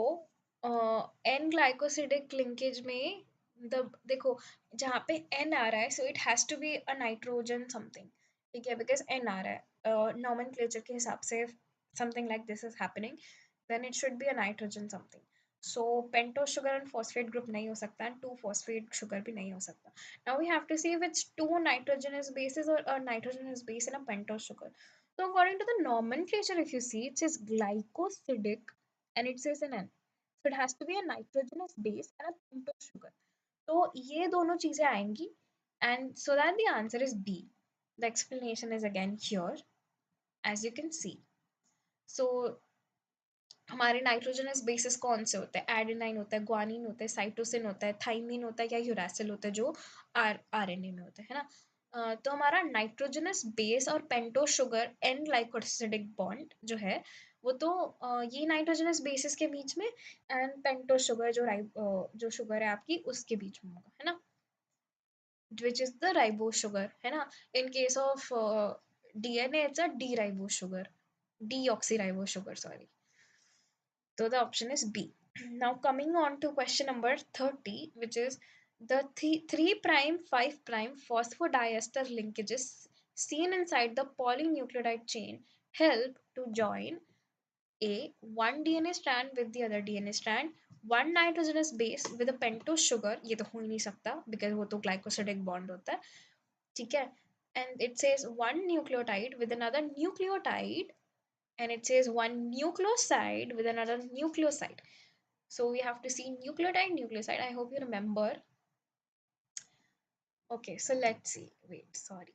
N glycosidic linkage में द देखो, जहाँ पे एन आ रहा है, so it has to be a nitrogen something, ठीक है, बिकॉज एन आ रहा है नॉमेनक्लेचर के हिसाब से, something like this is happening, then it should be a nitrogen something. So pentose sugar and phosphate group नहीं हो सकता, एंड टू फॉस्फेट शुगर भी नहीं हो सकता. Now we have to see if it's two nitrogenous bases or a nitrogenous base in a pentose sugar. So according to the nomenclature, if you see, it says glycosidic and it says an N. So it has to be a nitrogenous base and a pentose sugar. तो ये दोनों चीजें आएंगी, and so that the answer is B. The explanation is again here, as you can see. So हमारे nitrogenous bases कौन से होते हैं, एडेनाइन होता है, ग्वानिन होता है, साइटोसिन होता है, थाइमिन होता है, या यूरासिल होता है, जो आरएनए में होता है ना. तो हमारा नाइट्रोजनस बेस और pentose sugar N glycosidic bond जो है, वो तो ये नाइट्रोजनस बेसिस के बीच में, एंड पेंटोज शुगर जो शुगर है आपकी, उसके बीच में होगा, है ना, which is the ribose sugar, है ना. इन case of DNA it's a D ribose sugar, D oxy ribose sugar, sorry. So the option is B. Now coming on to question number 30, which is the 3' 5' phosphodiester linkages seen inside the polynucleotide chain help to join A, one DNA strand with the other DNA strand, one nitrogenous base with a pentose sugar. ये तो हो ही नहीं सकता because वो तो glycosidic bond होता है, ठीक है. And it says one nucleotide with another nucleotide, and it says one nucleoside with another nucleoside. So we have to see nucleotide, nucleoside. I hope you remember. Okay, so let's see. Wait, sorry.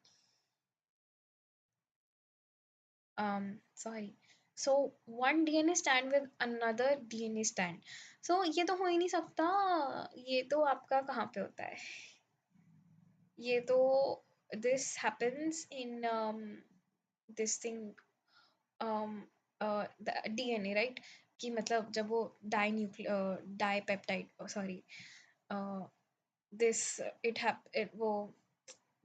Sorry. So one DNA stand with another DNA stand. So ये तो हो ही नहीं सकता. ये तो आपका कहाँ पे होता है? ये तो this happens in this thing, the DNA, right? कि मतलब जब वो डाइपेप्टाइड, सॉरी, दिस it वो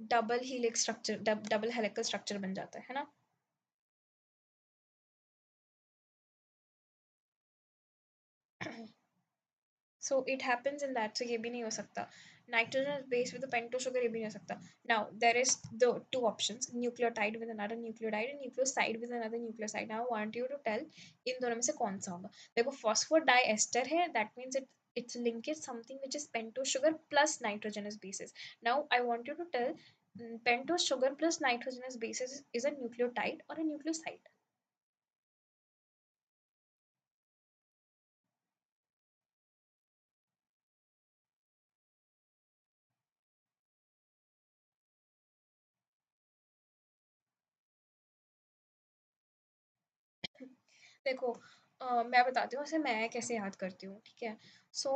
double helix structure, double helical structure बन जाता है ना. So it happens in that, so ये भी नहीं हो सकता. Nitrogen is based with a pentose sugar, ये भी नहीं हो सकता. Now there is the two options, nucleotide with another nucleotide and nucleoside with another nucleoside. Now I want you to tell इन दोनों में से कौन सा होगा. देखो phosphodiester है, that means its linkage something which is pentose sugar plus nitrogenous bases. Now I want you to tell pentose sugar plus nitrogenous bases is a nucleotide or a nucleoside. देखो मैं बताती हूँ, ऐसे मैं कैसे याद करती हूँ, ठीक है. So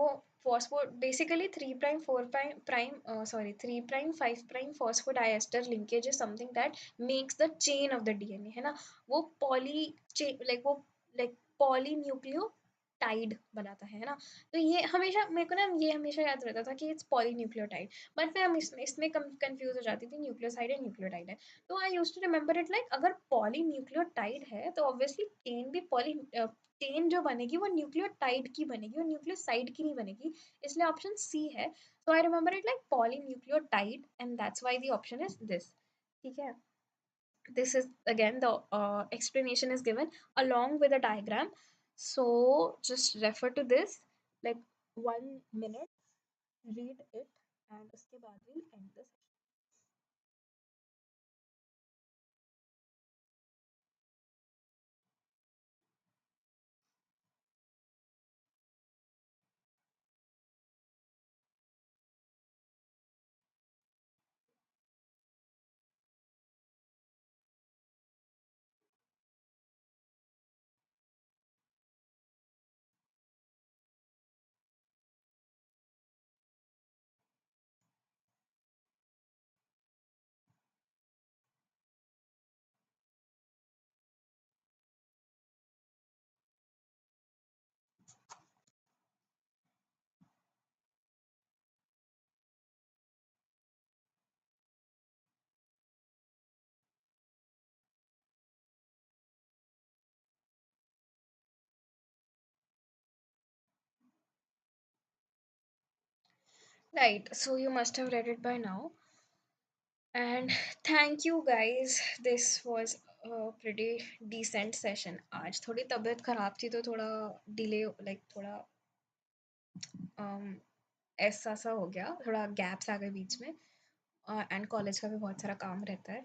phospho basically 3' 4' prime sorry 3' 5' phosphodiester linkage is something that makes the chain of the DNA, है ना. वो पॉली लाइक पॉली न्यूक्लियोटाइड बनाता है ना. तो ये हमेशा मेरे को ना ये हमेशा याद रहता था कि इट्स पॉली न्यूक्लियोटाइड. बट मैं इसमें इसमें कंफ्यूज हो जाती थी, न्यूक्लियोसाइड है न्यूक्लियोटाइड है. तो I used to remember it like अगर पॉलीन्यूक्लियोटाइड है तो ऑब्वियसली चेन भी पॉली चेन जो बनेगी वो न्यूक्लियोटाइड की बनेगी, वो न्यूक्लियोसाइड की नहीं बनेगी. इसलिए ऑप्शन सी है. So I remember it like polynucleotide and that's why the option is this. ठीक है. This is again the explanation is given along with a diagram. So just refer to this like 1 minute, read it, and उसके बाद we'll end this. Right, so you must have read it by now. And thank you guys. This was a pretty decent session. आज थोड़ी तबीयत खराब थी तो थोड़ा delay like थोड़ा ऐसा सा हो गया, थोड़ा गैप्स आ गए बीच में. एंड कॉलेज का भी बहुत सारा काम रहता है.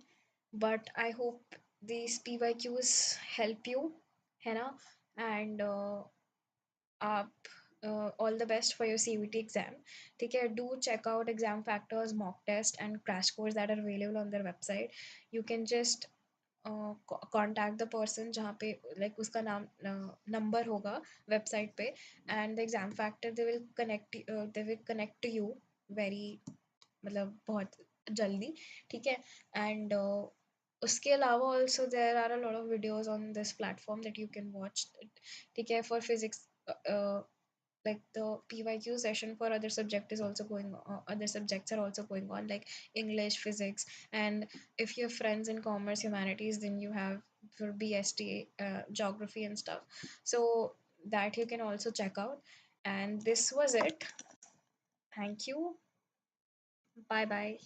But I hope this PYQs help you, है ना. एंड आप all the best for your CUET exam. ठीक है. Do check out exam factors, mock test and crash course that are available on their website. You can just contact the person जहाँ पे like उसका नाम number होगा website पे. And the exam factor they will connect to you very मतलब बहुत जल्दी. ठीक है. एंड उसके अलावा also there are a lot of videos on this platform that you can watch. ठीक है. For physics like the PYQ session for other subject is also going other subjects are also going on like English, physics, and if you have friends in commerce humanities then you have for BST, geography and stuff. So that you can also check out. And this was it. Thank you. Bye bye.